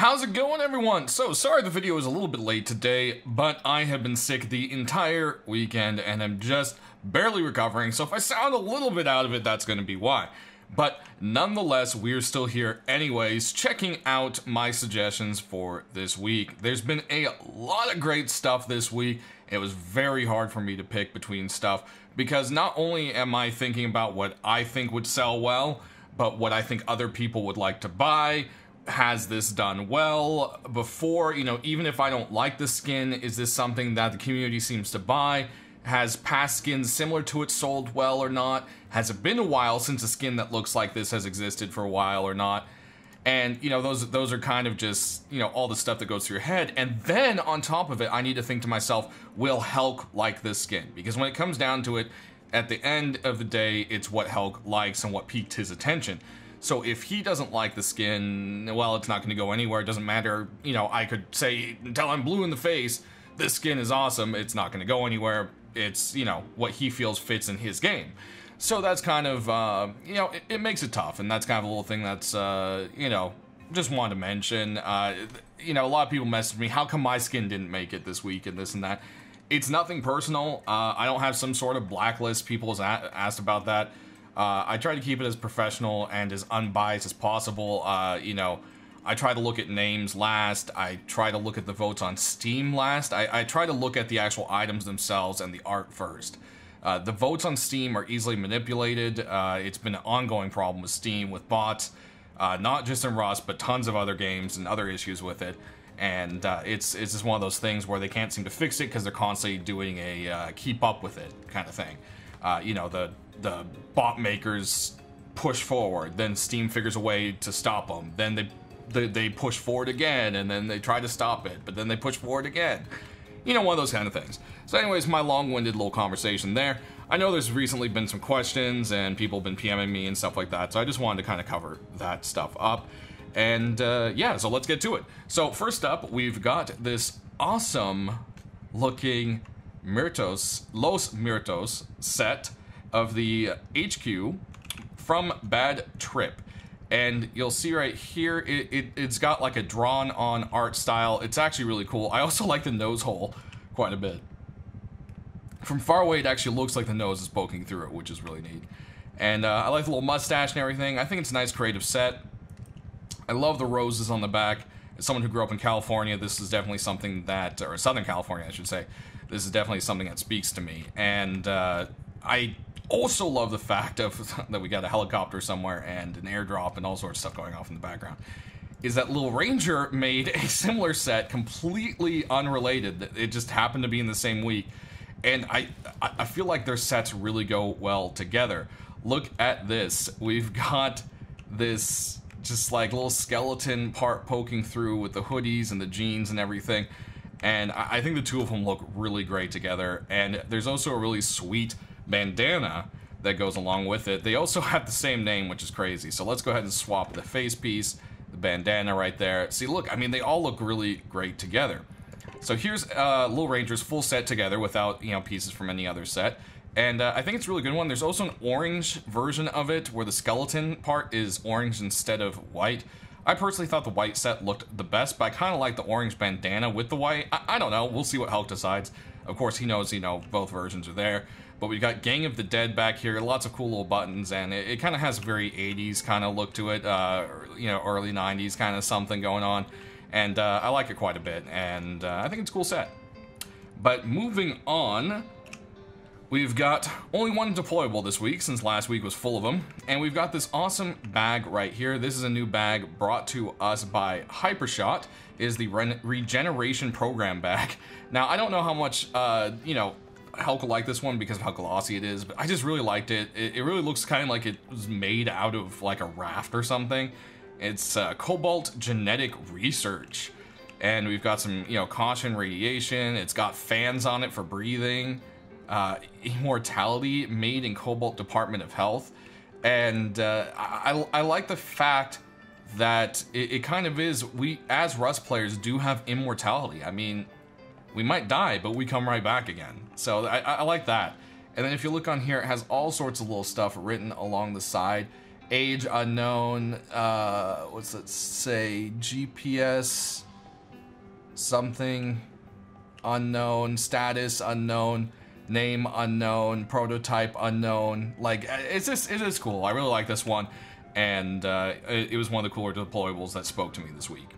How's it going, everyone? So, sorry the video is a little bit late today, but I have been sick the entire weekend and I'm just barely recovering, so if I sound a little bit out of it, that's going to be why. But nonetheless, we're still here anyways, checking out my suggestions for this week. There's been a lot of great stuff this week. It was very hard for me to pick between stuff, because not only am I thinking about what I think would sell well, but what I think other people would like to buy. Has this done well before? You know, even if I don't like the skin, is this something that the community seems to buy? Has past skins similar to it sold well or not? Has it been a while since a skin that looks like this has existed for a while or not? And, you know, those are kind of just, you know, all the stuff that goes through your head. And then on top of it, I need to think to myself, will Helk like this skin? Because when it comes down to it, at the end of the day, it's what Helk likes and what piqued his attention. So if he doesn't like the skin, well, it's not going to go anywhere. It doesn't matter. You know, I could say, until I'm blue in the face, this skin is awesome. It's not going to go anywhere. It's, you know, what he feels fits in his game. So that's kind of, you know, it makes it tough. And that's kind of a little thing that's, you know, just wanted to mention. You know, a lot of people messaged me, how come my skin didn't make it this week and this and that? It's nothing personal. I don't have some sort of blacklist. People have asked about that. I try to keep it as professional and as unbiased as possible. You know, I try to look at names last. I try to look at the votes on Steam last. I try to look at the actual items themselves and the art first. The votes on Steam are easily manipulated. It's been an ongoing problem with Steam, with bots, not just in Rust, but tons of other games and other issues with it. And it's just one of those things where they can't seem to fix it because they're constantly doing a keep up with it kind of thing. You know, the bot makers push forward, then Steam figures a way to stop them, then they push forward again, and then they try to stop it, but then they push forward again. You know, one of those kind of things. So anyways, my long-winded little conversation there. I know there's recently been some questions, and people have been PMing me and stuff like that, so I just wanted to kind of cover that stuff up. And yeah, so let's get to it. So first up, we've got this awesome looking Los Mirtos set of the HQ from Bad Trip. And you'll see right here, it's got like a drawn on art style. It's actually really cool. I also like the nose hole quite a bit. From far away, it actually looks like the nose is poking through it, which is really neat. And I like the little mustache and everything. I think it's a nice creative set. I love the roses on the back. As someone who grew up in California, this is definitely something that, or Southern California, I should say, this is definitely something that speaks to me. And I also love the fact that we got a helicopter somewhere and an airdrop and all sorts of stuff going off in the background. Is that Little Ranger made a similar set, completely unrelated. It just happened to be in the same week. And I feel like their sets really go well together. Look at this. We've got this just like little skeleton part poking through with the hoodies and the jeans and everything. And I think the two of them look really great together. And there's also a really sweet bandana that goes along with it. They also have the same name, which is crazy. So let's go ahead and swap the face piece, the bandana right there. See, look, I mean, they all look really great together. So here's Little Ranger's full set together without, you know, pieces from any other set. And I think it's a really good one. There's also an orange version of it where the skeleton part is orange instead of white. I personally thought the white set looked the best, but I kind of like the orange bandana with the white. I don't know. We'll see what Hulk decides. Of course, he knows, you know, both versions are there. But we've got Gang of the Dead back here. Lots of cool little buttons, and it kind of has a very 80s kind of look to it. You know, early 90s kind of something going on. And I like it quite a bit, and I think it's a cool set. But moving on, we've got only one deployable this week, since last week was full of them. And we've got this awesome bag right here. This is a new bag brought to us by Hypershot. It is the Regeneration Program bag. Now, I don't know how much, you know, Hulk will like this one because of how glossy it is, but I just really liked it. It really looks kind of like it was made out of like a raft or something. It's Cobalt Genetic Research. And we've got some, you know, caution radiation. It's got fans on it for breathing. Immortality made in Cobalt Department of Health. And I like the fact that it kind of is, we as Rust players do have immortality. I mean, we might die, but we come right back again. So I like that. And then if you look on here, it has all sorts of little stuff written along the side. age unknown, what's it say, GPS something unknown, status unknown, name unknown, prototype unknown. Like, it is cool. I really like this one, and it was one of the cooler deployables that spoke to me this week.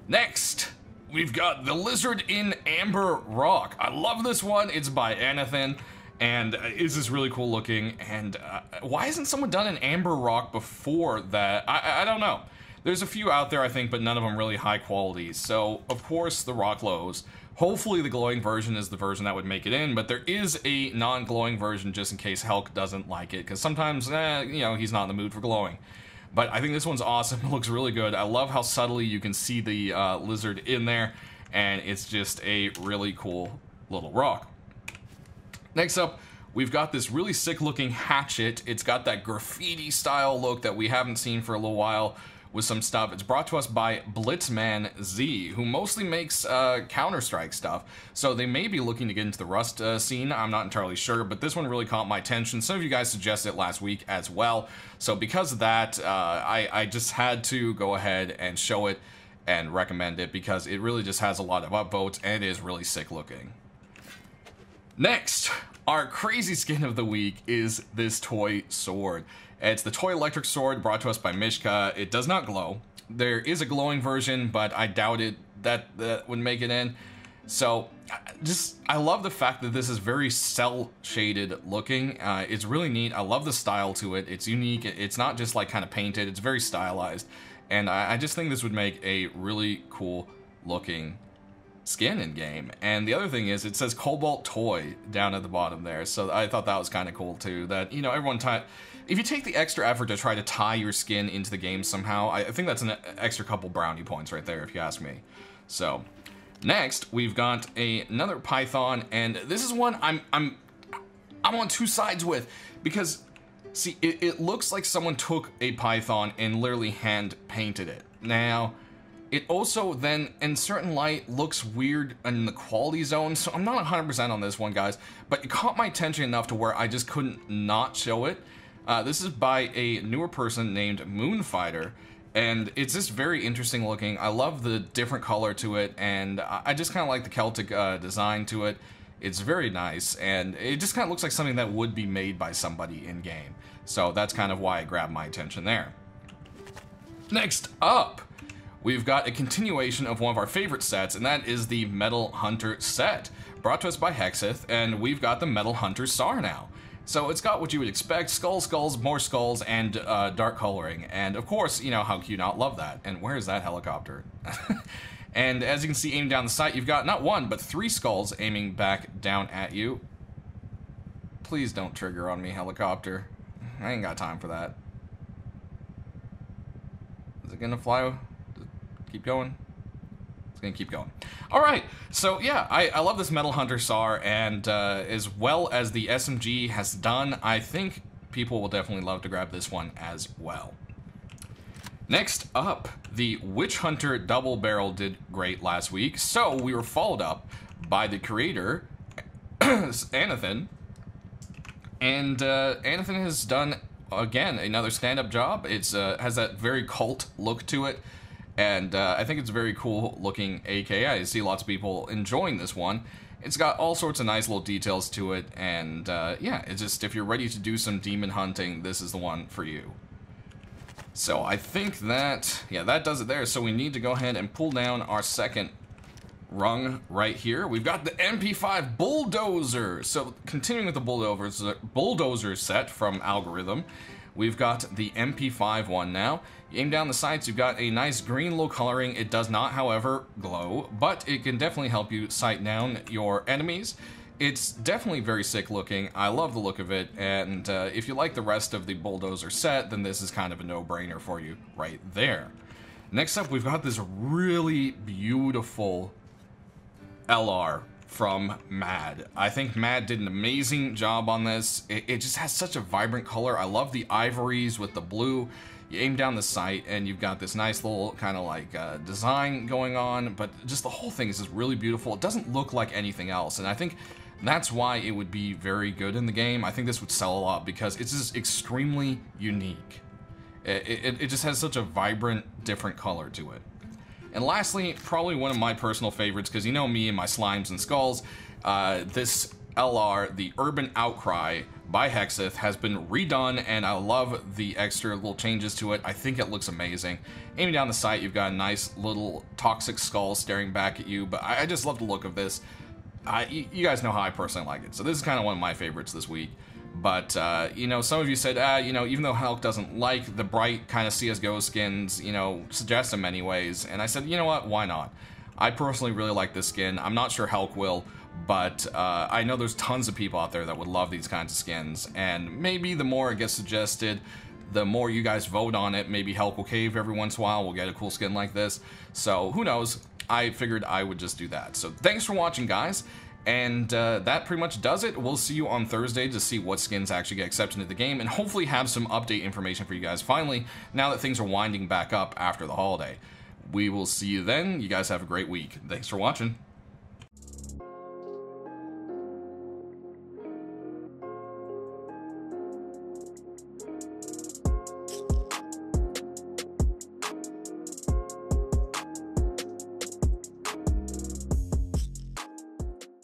Next, we've got the Lizard in Amber Rock. I love this one. It's by Anathan, and it's just really cool looking. And why hasn't someone done an Amber Rock before that? I don't know. There's a few out there, I think, but none of them really high quality. So, of course, the Rock Lows. Hopefully the glowing version is the version that would make it in, but there is a non-glowing version just in case Helk doesn't like it, because sometimes, you know, he's not in the mood for glowing. But I think this one's awesome. It looks really good. I love how subtly you can see the lizard in there, and it's just a really cool little rock. Next up, we've got this really sick-looking Hatchet. It's got that graffiti-style look that we haven't seen for a little while with some stuff. It's brought to us by Blitzman Z, who mostly makes Counter-Strike stuff. So they may be looking to get into the Rust scene. I'm not entirely sure, but this one really caught my attention. Some of you guys suggested it last week as well. So because of that, I just had to go ahead and show it and recommend it because it really just has a lot of upvotes and it is really sick looking. Next, our crazy skin of the week is this toy sword. It's the toy electric sword brought to us by Mishka. It does not glow. There is a glowing version, but I doubt it that would make it in. So, I love the fact that this is very cel-shaded looking. It's really neat. I love the style to it. It's unique. It's not just like kind of painted. It's very stylized. And I just think this would make a really cool looking skin in game. And the other thing is it says Cobalt Toy down at the bottom there, so I thought that was kind of cool too, that, you know, if you take the extra effort to try to tie your skin into the game somehow, I think that's an extra couple brownie points right there, if you ask me. So next we've got another Python, and this is one I'm on two sides with, because see, it looks like someone took a Python and literally hand painted it. Now it also then, in certain light, looks weird in the quality zone, so I'm not 100% on this one, guys, but it caught my attention enough to where I just couldn't not show it. This is by a newer person named Moonfighter, and it's just very interesting looking. I love the different color to it, and I just kind of like the Celtic design to it. It's very nice, and it just kind of looks like something that would be made by somebody in-game. So that's kind of why it grabbed my attention there. Next up, we've got a continuation of one of our favorite sets, and that is the Metal Hunter set, brought to us by Hexeth, and we've got the Metal Hunter SAR now. So it's got what you would expect: skulls, more skulls, and dark coloring. And of course, you know, how can you not love that? And where is that helicopter? And as you can see, aiming down the sight, you've got not one, but 3 skulls aiming back down at you. Please don't trigger on me, helicopter. I ain't got time for that. Is it gonna fly? Keep going? It's gonna keep going. Alright, so yeah, I love this Metal Hunter SAR, and as well as the SMG has done, I think people will definitely love to grab this one as well. Next up, the Witch Hunter Double Barrel did great last week, so we were followed up by the creator, Anathan, and Anathan has done, again, another stand-up job. It's has that very cult look to it, and I think it's very cool looking AK. I see lots of people enjoying this one. It's got all sorts of nice little details to it, and yeah, it's just, if you're ready to do some demon hunting, this is the one for you. So I think that, yeah, that does it there. So we need to go ahead and pull down our second rung right here. We've got the MP5 Bulldozer. So continuing with the Bulldozer set from Algorithm, we've got the MP5 one now. You aim down the sights, you've got a nice green low coloring. It does not, however, glow, but it can definitely help you sight down your enemies. It's definitely very sick looking. I love the look of it, and if you like the rest of the Bulldozer set, then this is kind of a no-brainer for you right there. Next up, we've got this really beautiful LR from Mad. I think Mad did an amazing job on this. It just has such a vibrant color. I love the ivories with the blue. You aim down the sight, and you've got this nice little kind of like design going on, but just the whole thing is just really beautiful. It doesn't look like anything else, and I think that's why it would be very good in the game. I think this would sell a lot because it's just extremely unique. It just has such a vibrant, different color to it. And lastly, probably one of my personal favorites, because you know me and my slimes and skulls, this LR, the Urban Outcry by Hatchet, has been redone, and I love the extra little changes to it. I think it looks amazing. Aiming down the sight, you've got a nice little toxic skull staring back at you, but I just love the look of this. You guys know how I personally like it, so this is kind of one of my favorites this week. But, you know, some of you said, you know, even though Hulk doesn't like the bright kind of CSGO skins, you know, suggest them anyways. And I said, you know what, why not? I personally really like this skin. I'm not sure Hulk will, but I know there's tons of people out there that would love these kinds of skins. And maybe the more it gets suggested, the more you guys vote on it. Maybe Hulk will cave every once in a while. We'll get a cool skin like this. So, who knows? I figured I would just do that. So, thanks for watching, guys. And that pretty much does it. We'll see you on Thursday to see what skins actually get accepted into the game, and hopefully have some update information for you guys finally, now that things are winding back up after the holiday. We will see you then. You guys have a great week. Thanks for watching.